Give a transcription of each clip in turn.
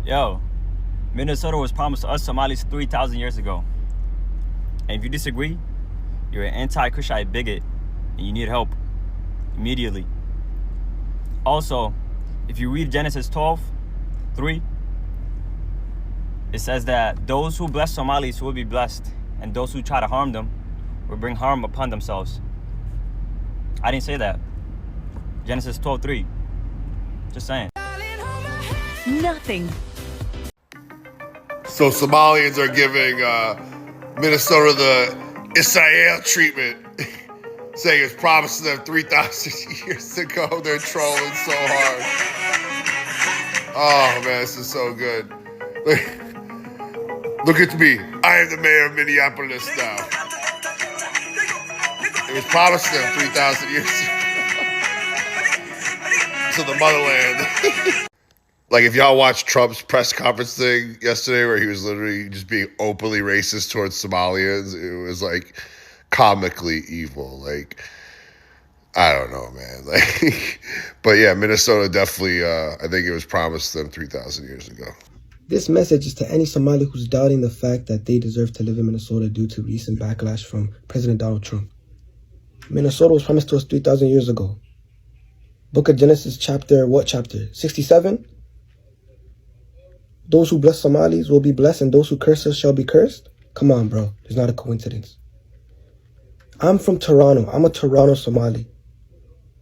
Yo, Minnesota was promised to us Somalis 3,000 years ago. And if you disagree, you're an anti-Kushite bigot and you need help immediately. Also, if you read Genesis 12:3, it says that those who bless Somalis will be blessed, and those who try to harm them will bring harm upon themselves. I didn't say that. Genesis 12:3. Just saying. Nothing. So Somalians are giving Minnesota the Israel treatment, saying it's promised to them 3,000 years ago. They're trolling so hard. Oh man, this is so good. Look at me. I am the mayor of Minneapolis now. It was promised to them 3,000 years ago. To the motherland. Like, if y'all watched Trump's press conference thing yesterday where he was literally just being openly racist towards Somalians, it was, like, comically evil. Like, I don't know, man. Like, but, yeah, Minnesota definitely, I think it was promised to them 3,000 years ago. This message is to any Somali who's doubting the fact that they deserve to live in Minnesota due to recent backlash from President Donald Trump. Minnesota was promised to us 3,000 years ago. Book of Genesis chapter, what chapter? 67? Those who bless Somalis will be blessed, and those who curse us shall be cursed? Come on, bro. It's not a coincidence. I'm from Toronto. I'm a Toronto Somali.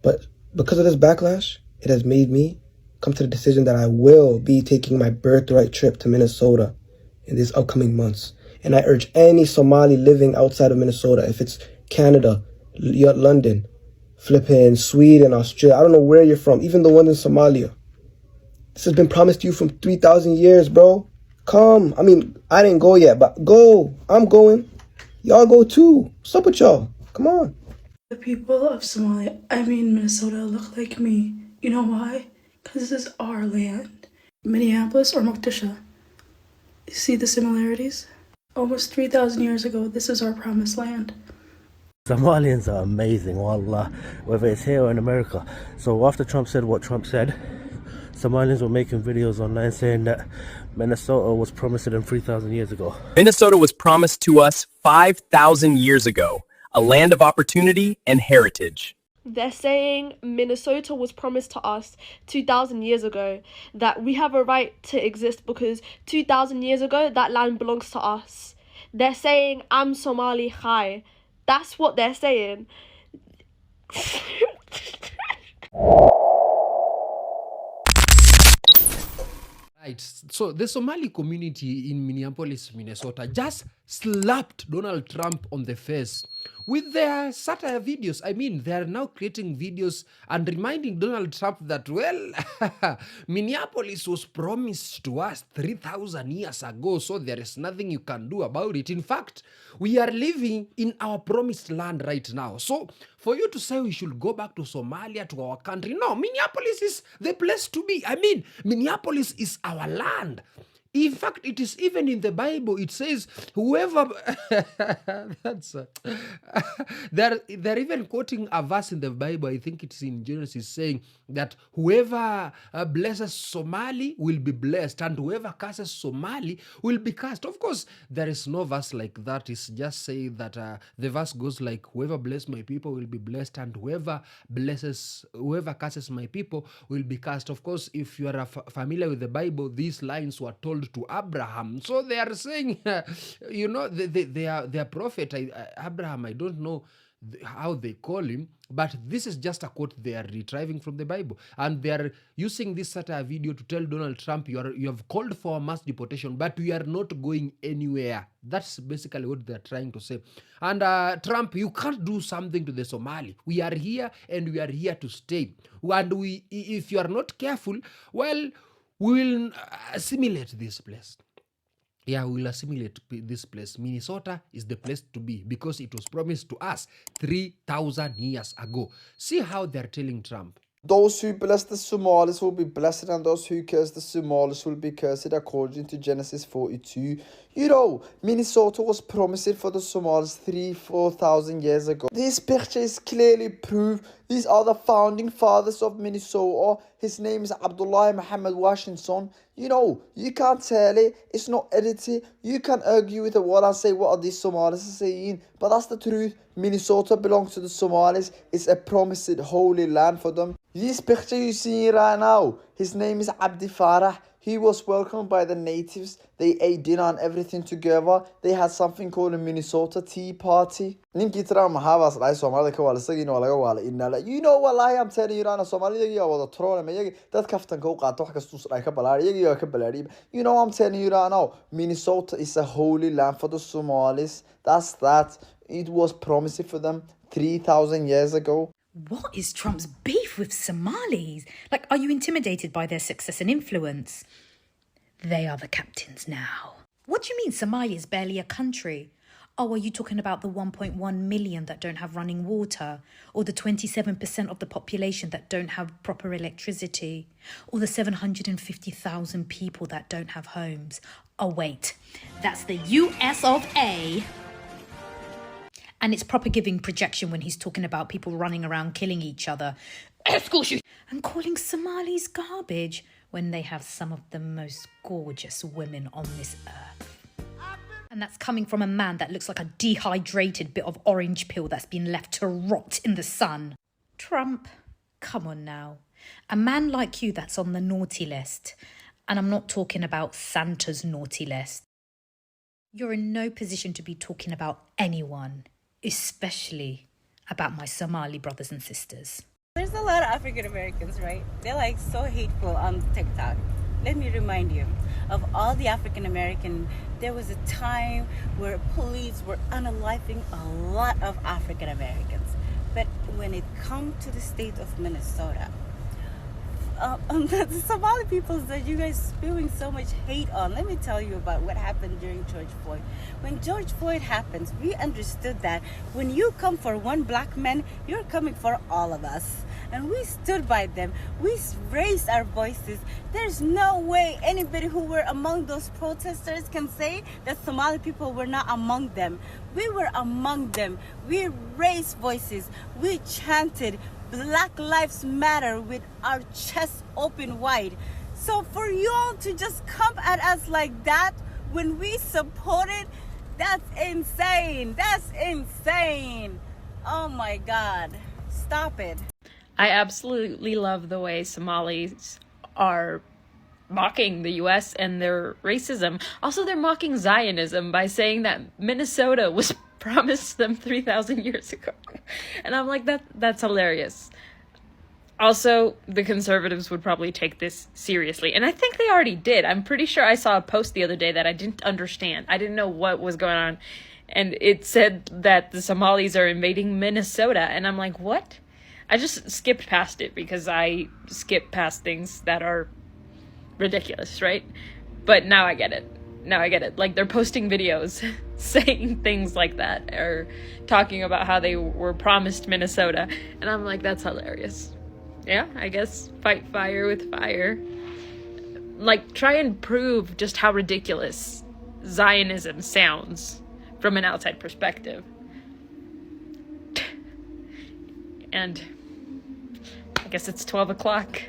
But because of this backlash, it has made me come to the decision that I will be taking my birthright trip to Minnesota in these upcoming months. And I urge any Somali living outside of Minnesota, if it's Canada, London, flipping Sweden, Australia, I don't know where you're from, even the ones in Somalia. This has been promised to you from 3,000 years, bro. Come. I mean, I didn't go yet, but go. I'm going. Y'all go too. What's up with y'all? Come on. The people of Minnesota look like me. You know why? Because this is our land. Minneapolis or Mogadishu. You see the similarities? Almost 3,000 years ago, this is our promised land. Somalians are amazing, wallah, whether it's here or in America. So after Trump said what Trump said, Somalians were making videos online saying that Minnesota was promised to them 3,000 years ago. Minnesota was promised to us 5,000 years ago, a land of opportunity and heritage. They're saying Minnesota was promised to us 2,000 years ago, that we have a right to exist because 2,000 years ago, that land belongs to us. They're saying, I'm Somali Chai. That's what they're saying. Right. So the Somali community in Minneapolis, Minnesota just slapped Donald Trump on the face with their satire videos. I mean, they are now creating videos and reminding Donald Trump that, well, Minneapolis was promised to us 3,000 years ago, so there is nothing you can do about it. In fact, we are living in our promised land right now. So for you to say we should go back to Somalia, to our country, no, Minneapolis is the place to be. I mean, Minneapolis is our land. In fact, it is even in the Bible. It says, whoever... they're even quoting a verse in the Bible. I think it's in Genesis, saying that whoever blesses Somali will be blessed, and whoever curses Somali will be cursed. Of course, there is no verse like that. It's just saying that the verse goes like, whoever blesses my people will be blessed, and whoever curses my people will be cursed. Of course, if you are familiar with the Bible, these lines were told to Abraham. So they are saying, their prophet, Abraham, I don't know how they call him, but this is just a quote they are retrieving from the Bible. And they are using this satire video to tell Donald Trump, you have called for mass deportation, but we are not going anywhere. That's basically what they're trying to say. And Trump, you can't do something to the Somali. We are here and we are here to stay. And if you are not careful, well, we will assimilate this place. Yeah, we will assimilate this place. Minnesota is the place to be because it was promised to us 3,000 years ago. See how they're telling Trump. Those who bless the Somalis will be blessed, and those who curse the Somalis will be cursed, according to Genesis 42. Minnesota was promised for the Somalis 4,000 years ago. This picture is clearly proof These are the founding fathers of Minnesota. His name is Abdullah Muhammad Washington. You know, you can't tell it. It's not edited. You can argue with what I say, what are these Somalis saying. But that's the truth. Minnesota belongs to the Somalis. It's a promised holy land for them. This picture you see right now, his name is Abdi Farah. He was welcomed by the natives. They ate dinner and everything together. They had something called a Minnesota Tea Party. Ninkii Trump maxaa dhahay Soomaalida ka wala isagiina waa laga wala inala. You know wallahi I'm telling you right now, Soomaalida iyaga wada troll ma iyaga dad kaftanka u qaato wax kastuu ay ka balaar iyaga ka balaariib. You know I'm telling you right now, Minnesota is a holy land for the Somalis. That's that. It was promised for them 3,000 years ago. What is Trump's beef with Somalis? Like, are you intimidated by their success and influence? They are the captains now. What do you mean Somalia is barely a country? Oh, are you talking about the 1.1 million that don't have running water? Or the 27% of the population that don't have proper electricity? Or the 750,000 people that don't have homes? Oh, wait, that's the US of A. And it's proper giving projection when he's talking about people running around killing each other. And calling Somalis garbage when they have some of the most gorgeous women on this earth. And that's coming from a man that looks like a dehydrated bit of orange peel that's been left to rot in the sun. Trump, come on now. A man like you that's on the naughty list. And I'm not talking about Santa's naughty list. You're in no position to be talking about anyone, especially about my Somali brothers and sisters. There's a lot of African Americans, right? They're like so hateful on TikTok. Let me remind you of all the African American. There was a time where police were unaliving a lot of African Americans. But when it comes to the state of Minnesota, the Somali people that you guys spewing so much hate on. Let me tell you about what happened during George Floyd. When George Floyd happens, we understood that when you come for one black man, you're coming for all of us. And we stood by them. We raised our voices. There's no way anybody who were among those protesters can say that Somali people were not among them. We were among them. We raised voices. We chanted Black Lives Matter with our chests open wide. So for y'all to just come at us like that when we supported, that's insane. That's insane. Oh my God. Stop it. I absolutely love the way Somalis are mocking the US and their racism. Also, they're mocking Zionism by saying that Minnesota was promised them 3,000 years ago. And I'm like, that's hilarious. Also, the conservatives would probably take this seriously. And I think they already did. I'm pretty sure I saw a post the other day that I didn't understand. I didn't know what was going on. And it said that the Somalis are invading Minnesota. And I'm like, what? I just skipped past it because I skip past things that are ridiculous, right? But now I get it. Now I get it. Like, they're posting videos saying things like that or talking about how they were promised Minnesota. And I'm like, that's hilarious. Yeah, I guess fight fire with fire. Like, try and prove just how ridiculous Zionism sounds from an outside perspective. And I guess it's 12 o'clock.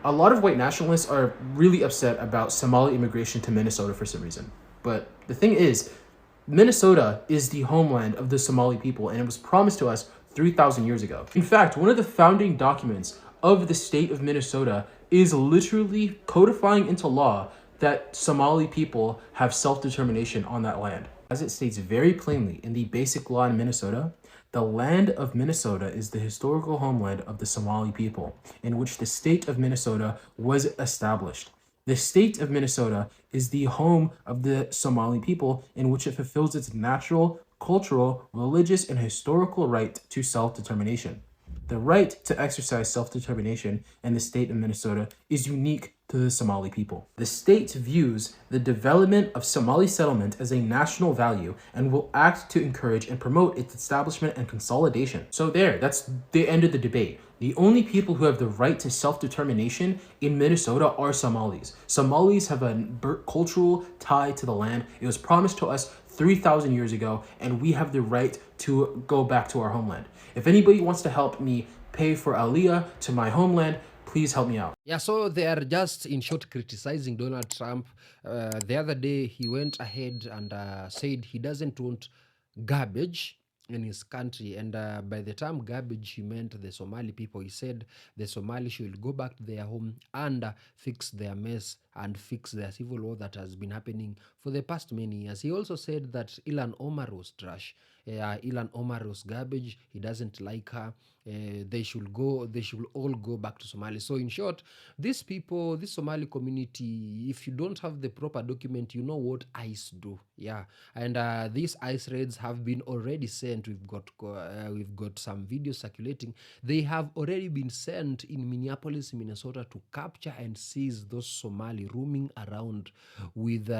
A lot of white nationalists are really upset about Somali immigration to Minnesota for some reason. But the thing is, Minnesota is the homeland of the Somali people, and it was promised to us 3,000 years ago. In fact, one of the founding documents of the state of Minnesota is literally codifying into law that Somali people have self-determination on that land. As it states very plainly in the basic law in Minnesota, the land of Minnesota is the historical homeland of the Somali people, in which the state of Minnesota was established. The state of Minnesota is the home of the Somali people, in which it fulfills its natural, cultural, religious, and historical right to self-determination. The right to exercise self-determination in the state of Minnesota is unique to the Somali people. The state views the development of Somali settlement as a national value and will act to encourage and promote its establishment and consolidation. So that's the end of the debate. The only people who have the right to self-determination in Minnesota are Somalis. Somalis have a cultural tie to the land. It was promised to us 3,000 years ago, and we have the right to go back to our homeland. If anybody wants to help me pay for Aliyah to my homeland, please help me out. Yeah, so they are just in short criticizing Donald Trump. The other day, he went ahead and said he doesn't want garbage in his country. And by the term garbage, he meant the Somali people. He said the Somali should go back to their home and fix their mess and fix their civil war that has been happening for the past many years. He also said that Ilan Omar was trash. Ilan Omar was garbage. He doesn't like her. They should all go back to Somalia. So in short, these people, this Somali community, if you don't have the proper document, you know what ICE do. Yeah, and these ICE raids have been already sent. We've got some videos circulating. They have already been sent in Minneapolis, Minnesota, to capture and seize those Somali roaming around with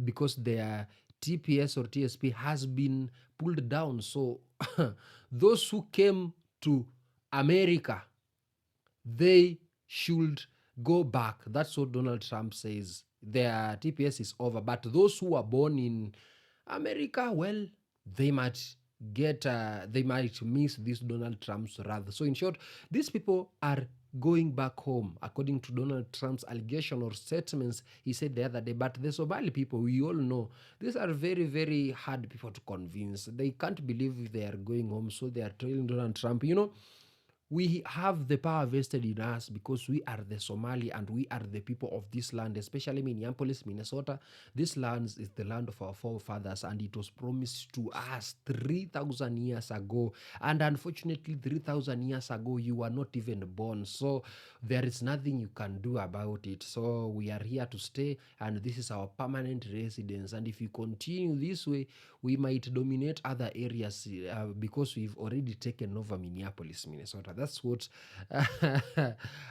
because their TPS or TSP has been pulled down. So those who came to America, they should go back. That's what Donald Trump says. Their TPS is over. But those who are born in America, well, they might miss this Donald Trump's wrath. So in short, these people are going back home, according to Donald Trump's allegation or statements he said the other day. But the Somali people, we all know, these are very, very hard people to convince. They can't believe they are going home, so they are telling Donald Trump, we have the power vested in us because we are the Somali and we are the people of this land, especially Minneapolis, Minnesota. This land is the land of our forefathers, and it was promised to us 3,000 years ago. And unfortunately, 3,000 years ago, you were not even born. So there is nothing you can do about it. So we are here to stay, and this is our permanent residence. And if you continue this way, we might dominate other areas because we've already taken over Minneapolis, Minnesota. That's what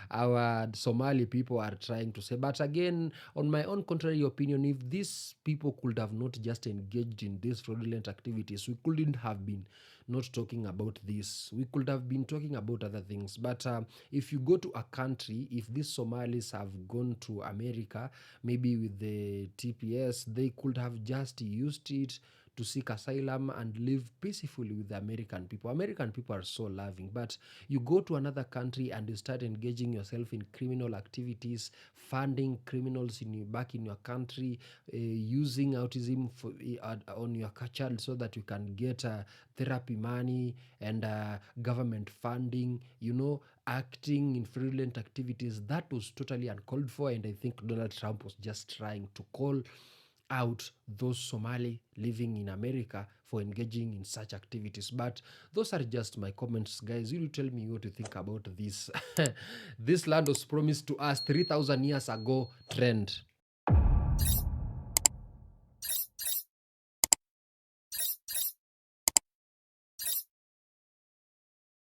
our Somali people are trying to say. But again, on my own contrary opinion, if these people could have not just engaged in these fraudulent activities, we couldn't have been not talking about this. We could have been talking about other things. But if you go to a country, if these Somalis have gone to America, maybe with the TPS, they could have just used it to seek asylum and live peacefully with the American people. American people are so loving, but you go to another country and you start engaging yourself in criminal activities, funding criminals back in your country, using autism on your child so that you can get therapy money and government funding, acting in fraudulent activities. That was totally uncalled for, and I think Donald Trump was just trying to call out those Somali living in America for engaging in such activities. But those are just my comments, guys. You tell me what you think about this. This land was promised to us 3,000 years ago trend.